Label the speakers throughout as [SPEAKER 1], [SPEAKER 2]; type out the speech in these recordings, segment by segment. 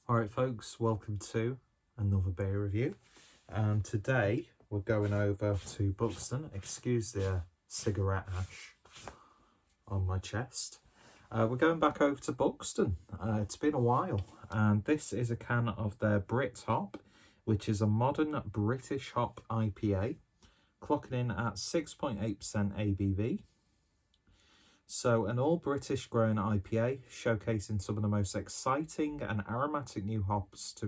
[SPEAKER 1] Alright folks, welcome to another beer review, and today we're going over to Buxton. Excuse the cigarette ash on my chest. We're going back over to Buxton. It's been a while, and this is a can of their Brit hop, which is a modern British hop IPA, clocking in at 6.8% ABV. So an all British-grown IPA, showcasing some of the most exciting and aromatic new hops to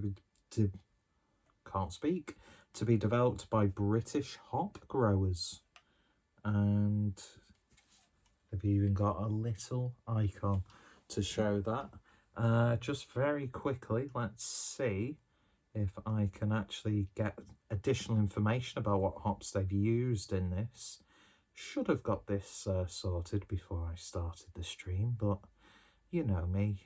[SPEAKER 1] be developed by British hop growers. And they've even got a little icon to show that. Just very quickly, let's see if I can actually get additional information about what hops they've used in this. Should have got this sorted before I started the stream, but you know me.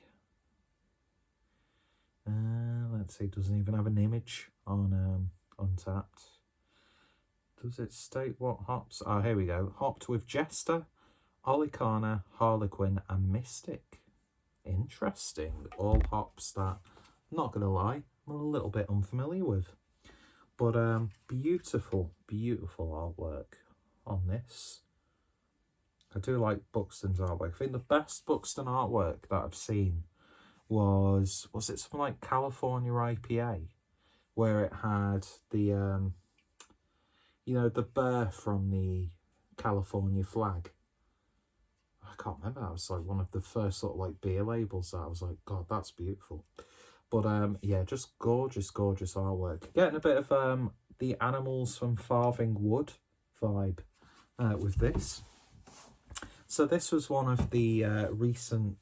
[SPEAKER 1] Let's see, doesn't even have an image on Untappd. Does it state what hops? Oh, here we go. Hopped with Jester, Olicana, Harlequin and Mystic. Interesting. All hops that, not going to lie, I'm a little bit unfamiliar with. But beautiful, beautiful artwork on this. I do like Buxton's artwork. I think the best Buxton artwork that I've seen was it something like California IPA, where it had the you know, the bear from the California flag. I can't remember, that was like one of the first sort of like beer labels that I was like, God, that's beautiful. But yeah, just gorgeous, gorgeous artwork. Getting a bit of the animals from Farthing Wood vibe with this. So this was one of the recent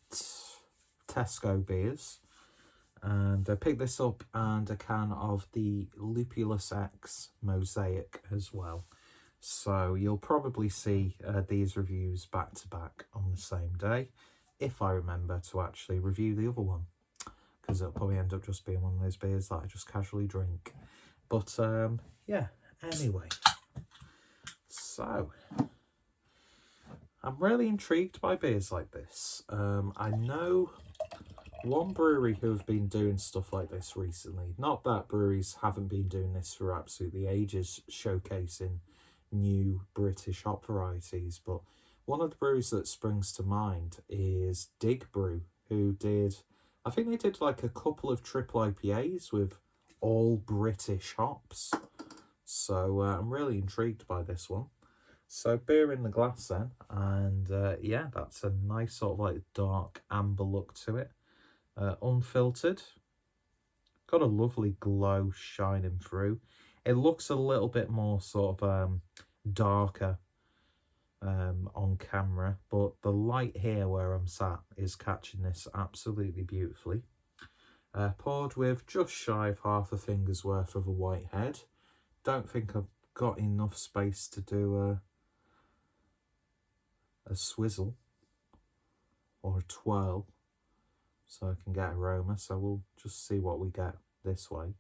[SPEAKER 1] Tesco beers, and I picked this up and a can of the Lupulus X Mosaic as well. So you'll probably see these reviews back to back on the same day, if I remember to actually review the other one, because it'll probably end up just being one of those beers that I just casually drink. But yeah, anyway. So, I'm really intrigued by beers like this. I know one brewery who have been doing stuff like this recently. Not that breweries haven't been doing this for absolutely ages, showcasing new British hop varieties, but one of the breweries that springs to mind is Dig Brew, who did, I think they did like a couple of triple IPAs with all British hops. So I'm really intrigued by this one. So beer in the glass then, and yeah, that's a nice sort of like dark amber look to it. Unfiltered. Got a lovely glow shining through. It looks a little bit more sort of darker on camera, but the light here where I'm sat is catching this absolutely beautifully. Poured with just shy of half a finger's worth of a white head. Don't think I've got enough space to do a swizzle or a twirl so I can get aroma, so we'll just see what we get this way.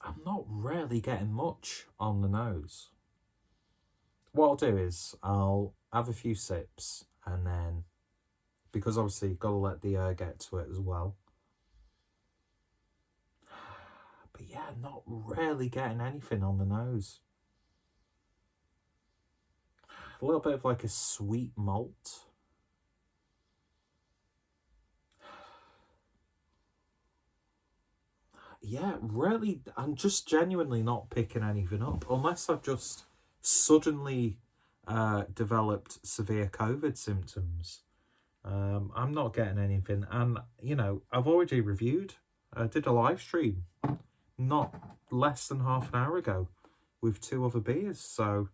[SPEAKER 1] I'm not really getting much on the nose. What I'll do is I'll have a few sips, and then, because obviously you've got to let the air get to it as well. But yeah, not really getting anything on the nose. A little bit of like a sweet malt. Yeah, really, I'm just genuinely not picking anything up, unless I've just suddenly developed severe COVID symptoms. I'm not getting anything, and you know, I've already reviewed. I did a live stream not less than half an hour ago with 2 other beers, so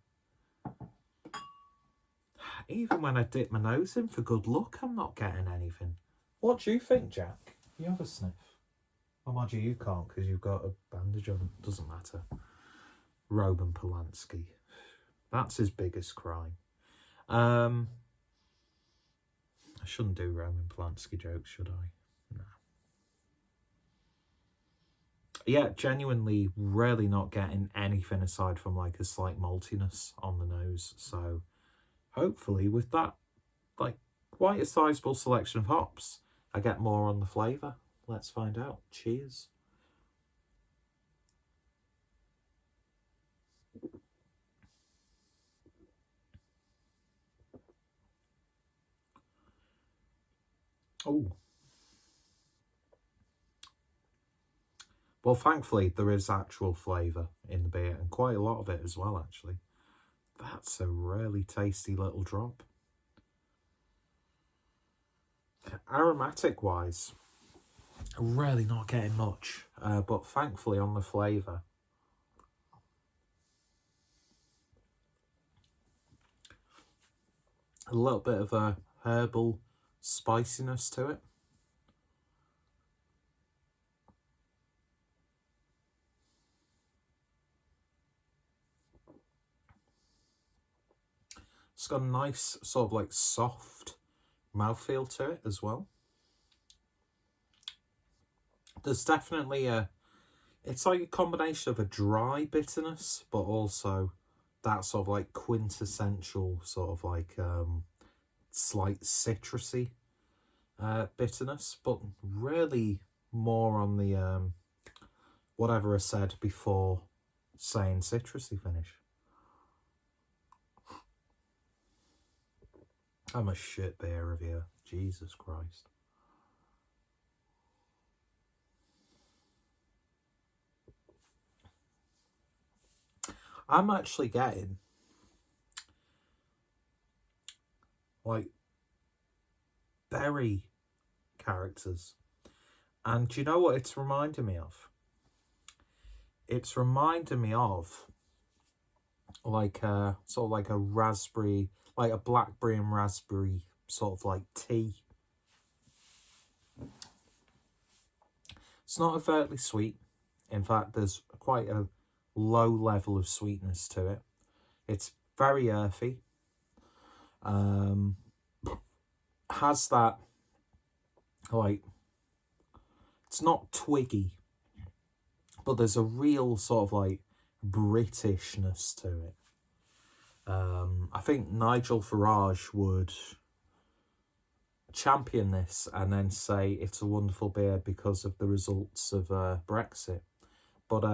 [SPEAKER 1] even when I dip my nose in for good luck, I'm not getting anything. What do you think, Jack? You have a sniff? Oh, mind you can't because you've got a bandage on. Doesn't matter. Roman Polanski. That's his biggest crime. I shouldn't do Roman Polanski jokes, should I? No. Yeah, genuinely really not getting anything aside from like a slight maltiness on the nose. So hopefully with that, like, quite a sizable selection of hops, I get more on the flavour. Let's find out. Cheers. Oh. Well, thankfully, there is actual flavour in the beer, and quite a lot of it as well, actually. That's a really tasty little drop. Aromatic-wise, really not getting much, but thankfully on the flavour, a little bit of a herbal spiciness to it. It's got a nice sort of like soft mouthfeel to it as well. There's definitely it's like a combination of a dry bitterness, but also that sort of like quintessential sort of like slight citrusy bitterness, but really more on the whatever I said before saying citrusy finish. I'm a shit beer reviewer. Jesus Christ. I'm actually getting like berry characters. And do you know what it's reminding me of? It's reminding me of like a sort of like a raspberry, like a blackberry and raspberry sort of like tea. It's not overtly sweet. In fact, there's quite a low level of sweetness to it. It's very earthy. Has that, like, it's not twiggy, but there's a real sort of like Britishness to it. I think Nigel Farage would champion this and then say it's a wonderful beer because of the results of Brexit. But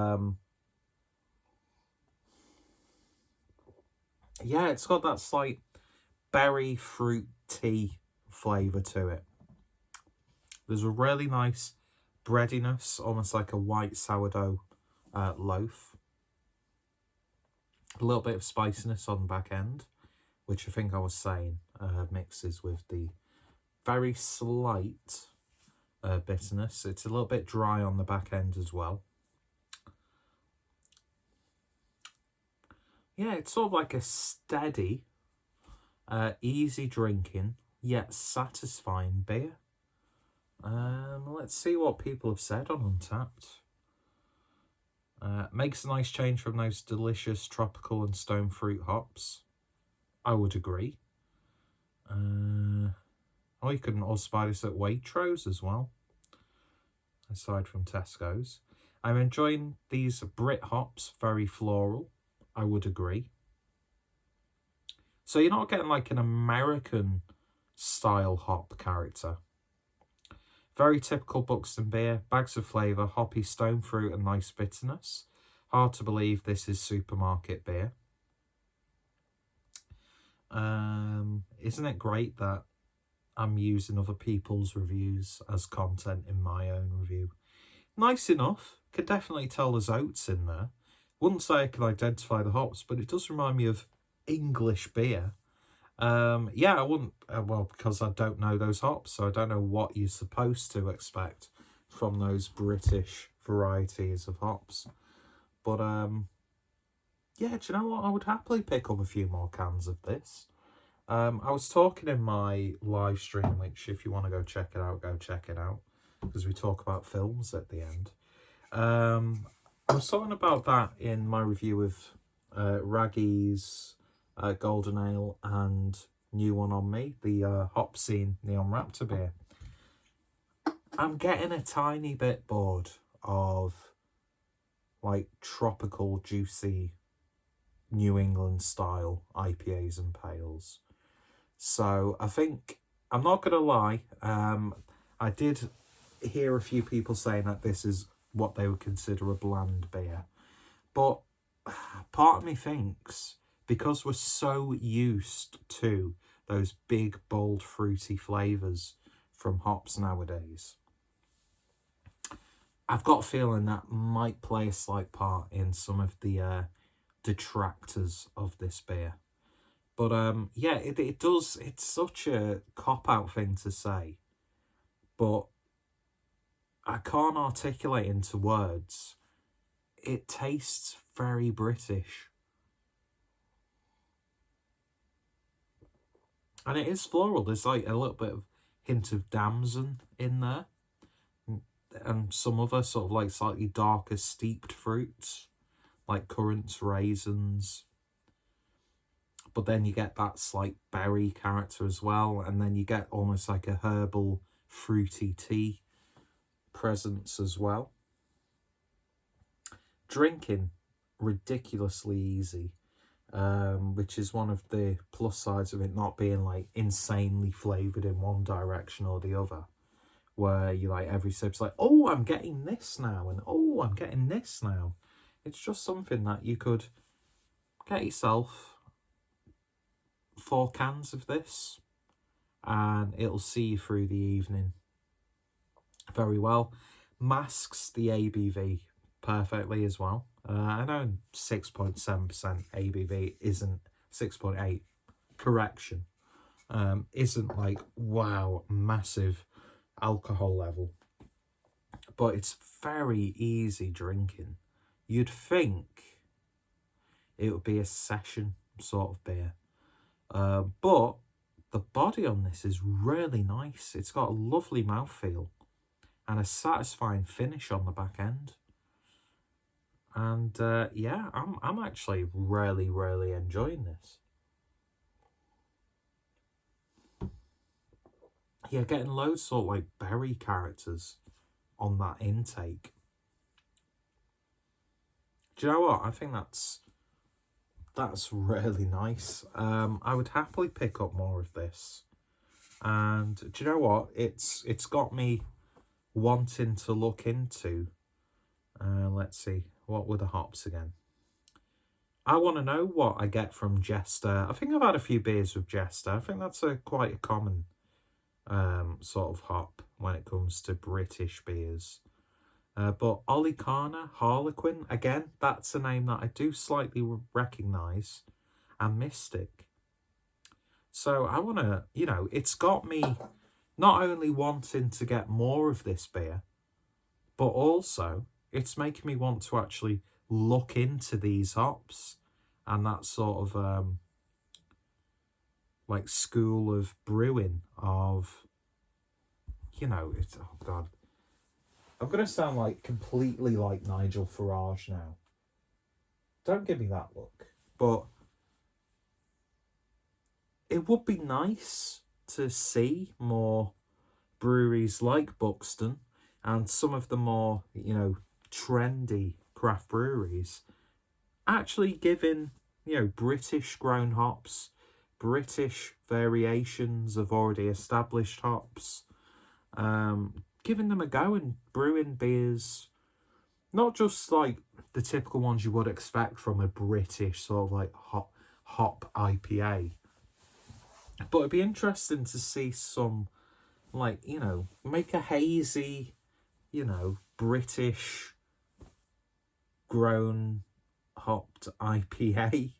[SPEAKER 1] yeah, it's got that slight berry fruit tea flavour to it. There's a really nice breadiness, almost like a white sourdough loaf. A little bit of spiciness on the back end, which I think I was saying mixes with the very slight bitterness. It's a little bit dry on the back end as well. Yeah, it's sort of like a steady, easy drinking, yet satisfying beer. Let's see what people have said on Untappd. Makes a nice change from those delicious tropical and stone fruit hops. I would agree. Oh, you can also buy this at Waitrose as well, aside from Tesco's. I'm enjoying these Brit hops, very floral. I would agree. So you're not getting like an American style hop character. Very typical Buxton beer, bags of flavour, hoppy stone fruit and nice bitterness. Hard to believe this is supermarket beer. Isn't it great that I'm using other people's reviews as content in my own review? Nice enough. Could definitely tell there's oats in there. Wouldn't say I can identify the hops, but it does remind me of English beer. Yeah, I wouldn't, well, because I don't know those hops, so I don't know what you're supposed to expect from those British varieties of hops. But, yeah, do you know what? I would happily pick up a few more cans of this. I was talking in my live stream, which if you want to go check it out, go check it out, because we talk about films at the end. I was talking about that in my review of Raggy's Golden Ale and new one on me, the Hop Scene Neon Raptor beer. I'm getting a tiny bit bored of like tropical, juicy New England style IPAs and pales. So I think, I'm not gonna lie, I did hear a few people saying that this is what they would consider a bland beer, but part of me thinks, because we're so used to those big, bold, fruity flavours from hops nowadays, I've got a feeling that might play a slight part in some of the detractors of this beer. But yeah, it does, it's such a cop-out thing to say, but I can't articulate into words. It tastes very British. And it is floral. There's like a little bit of hint of damson in there. And some other sort of like slightly darker steeped fruits, like currants, raisins. But then you get that slight berry character as well. And then you get almost like a herbal, fruity tea presence as well. Drinking, ridiculously easy. Which is one of the plus sides of it not being like insanely flavoured in one direction or the other, where you like every sip's like, oh, I'm getting this now, and oh, I'm getting this now. It's just something that you could get yourself 4 cans of this and it'll see you through the evening very well. Masks the ABV perfectly as well. I know 6.7% ABV isn't 6.8, correction, isn't like, wow, massive alcohol level, but it's very easy drinking. You'd think it would be a session sort of beer, but the body on this is really nice. It's got a lovely mouthfeel and a satisfying finish on the back end. And yeah, I'm actually really, really enjoying this. Yeah, getting loads sort of like berry characters on that intake. Do you know what? I think that's really nice. I would happily pick up more of this. And do you know what? It's got me wanting to look into. Let's see. What were the hops again? I want to know what I get from Jester. I think I've had a few beers with Jester. I think that's quite a common sort of hop when it comes to British beers. But Olicana, Harlequin, again, that's a name that I do slightly recognise, and Mystic. So I want to, you know, it's got me not only wanting to get more of this beer, but also it's making me want to actually look into these hops and that sort of like school of brewing of, you know, it's, oh God. I'm going to sound like completely like Nigel Farage now. Don't give me that look. But it would be nice to see more breweries like Buxton and some of the more, you know, trendy craft breweries actually giving, you know, British-grown hops, British variations of already established hops, giving them a go and brewing beers, not just like the typical ones you would expect from a British sort of like hop IPA, but it'd be interesting to see some, like, you know, make a hazy, you know, British grown hopped IPA.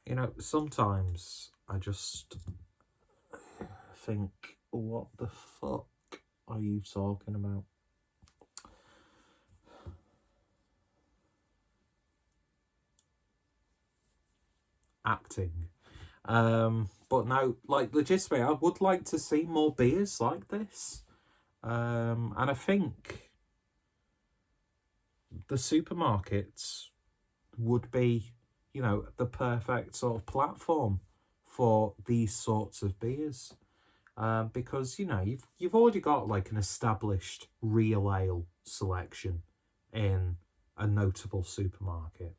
[SPEAKER 1] You know, sometimes I just think, what the fuck are you talking about? Acting. But no, like, legitimately, I would like to see more beers like this. And I think the supermarkets would be, you know, the perfect sort of platform for these sorts of beers. Because, you know, you've already got like an established real ale selection in a notable supermarket.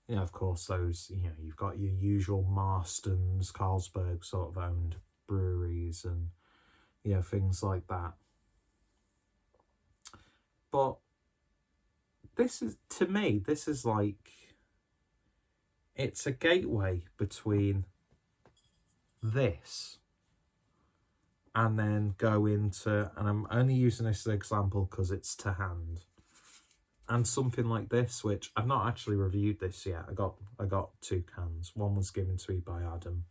[SPEAKER 1] You know, of course, those, you know, you've got your usual Marston's, Carlsberg sort of owned breweries and, you know, things like that. But this is, to me, this is like, it's a gateway between this and then go into, and I'm only using this as an example because it's to hand, and something like this, which I've not actually reviewed this yet. I got 2 cans. One was given to me by Adam,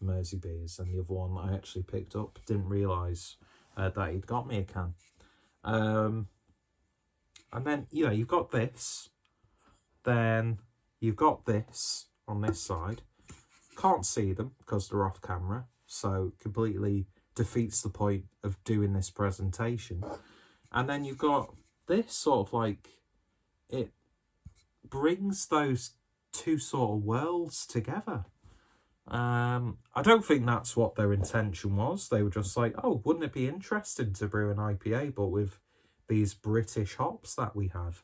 [SPEAKER 1] Mersey Beers, and the other one I actually picked up. Didn't realise that he'd got me a can. And then, you know, you've got this, then you've got this on this side. Can't see them because they're off camera, so completely defeats the point of doing this presentation. And then you've got this sort of like, it brings those two sort of worlds together. I don't think that's what their intention was. They were just like, oh, wouldn't it be interesting to brew an IPA but with these British hops that we have?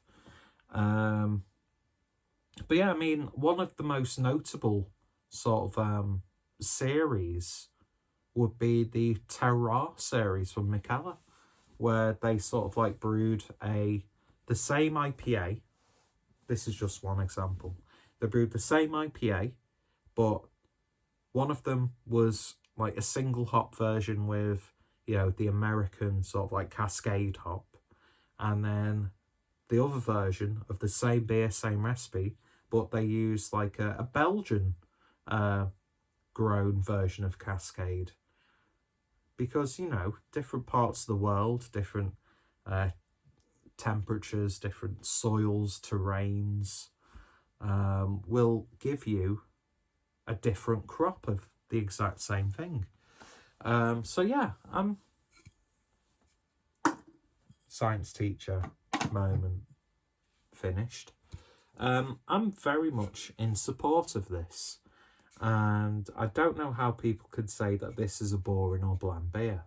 [SPEAKER 1] But yeah, I mean, one of the most notable sort of series would be the Terroir series from Mikkeller, where they sort of like brewed the same IPA. This is just one example. They brewed the same IPA, but one of them was like a single hop version with, you know, the American sort of like Cascade hop. And then the other version of the same beer, same recipe, but they used like a Belgian grown version of Cascade. Because, you know, different parts of the world, different temperatures, different soils, terrains, will give you a different crop of the exact same thing. So yeah, science teacher moment finished. I'm very much in support of this. And I don't know how people could say that this is a boring or bland beer.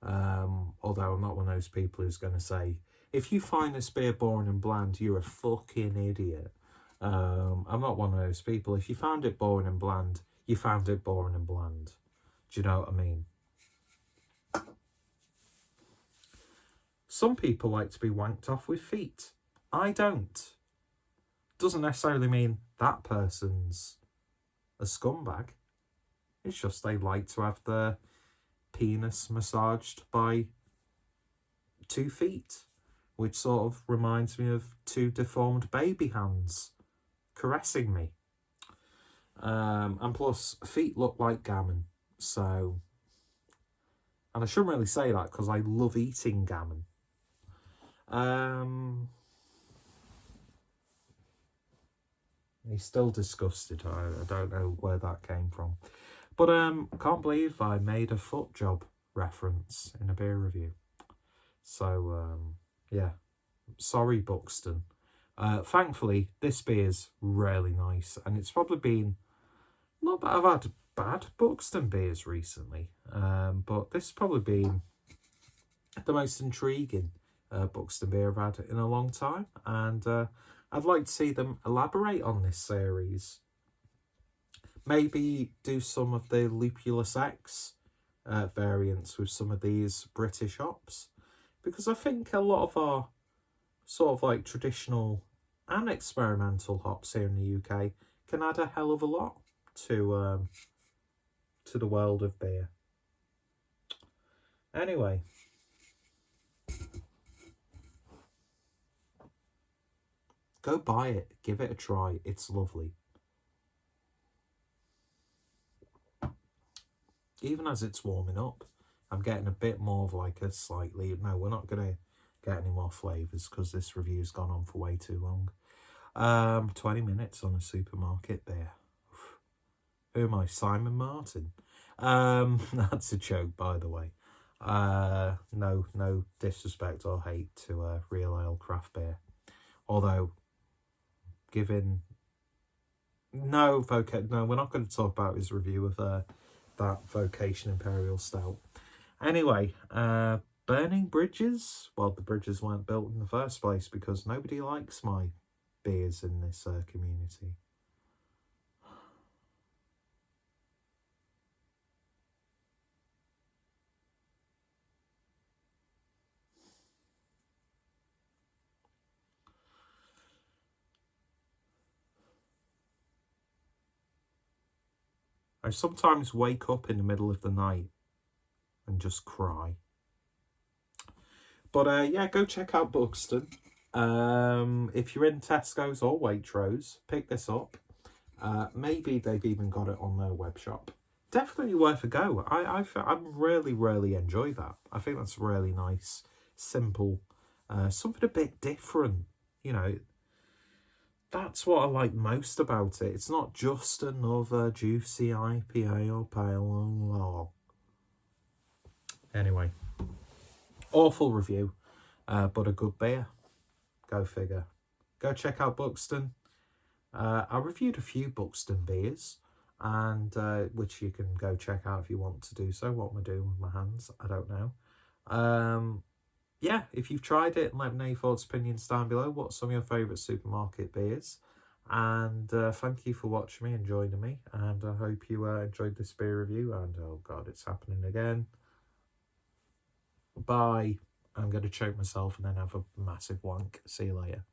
[SPEAKER 1] Although I'm not one of those people who's going to say, if you find this beer boring and bland, you're a fucking idiot. I'm not one of those people. If you found it boring and bland, you found it boring and bland. Do you know what I mean? Some people like to be wanked off with feet. I don't. Doesn't necessarily mean that person's a scumbag. It's just they like to have their penis massaged by 2 feet, which sort of reminds me of 2 deformed baby hands caressing me. And plus, feet look like gammon, so... And I shouldn't really say that because I love eating gammon. He's still disgusted. I don't know where that came from. But I can't believe I made a foot job reference in a beer review. So, yeah. Sorry, Buxton. Thankfully, this beer's really nice. And it's probably been... Not that I've had bad Buxton beers recently. But this has probably been the most intriguing Buxton beer I've had in a long time. And... I'd like to see them elaborate on this series. Maybe do some of the Lupulus X variants with some of these British hops. Because I think a lot of our sort of like traditional and experimental hops here in the UK can add a hell of a lot to the world of beer. Anyway. Go buy it. Give it a try. It's lovely. Even as it's warming up, I'm getting a bit more of like a slightly... No, we're not going to get any more flavours because this review's gone on for way too long. 20 minutes on a supermarket beer. Who am I? Simon Martin? That's a joke, by the way. No disrespect or hate to real ale craft beer. Although... given No, no, we're not going to talk about his review of that Vocation Imperial Stout. Anyway, burning bridges. Well, the bridges weren't built in the first place because nobody likes my beers in this community. I sometimes wake up in the middle of the night and just cry. But yeah, go check out Buxton. If you're in Tesco's or Waitrose, pick this up. Maybe they've even got it on their web shop. Definitely worth a go. I really enjoy that. I think that's really nice, simple, something a bit different. You know, that's what I like most about it. It's not just another juicy IPA or pale ale. Anyway, awful review, but a good beer. Go figure. Go check out Buxton. I reviewed a few Buxton beers, and which you can go check out if you want to do so. What am I doing with my hands? I don't know. Yeah, if you've tried it, let me know your thoughts, opinions down below. What's some of your favourite supermarket beers? And thank you for watching me and joining me. And I hope you enjoyed this beer review. And oh god, it's happening again. Bye. I'm going to choke myself and then have a massive wank. See you later.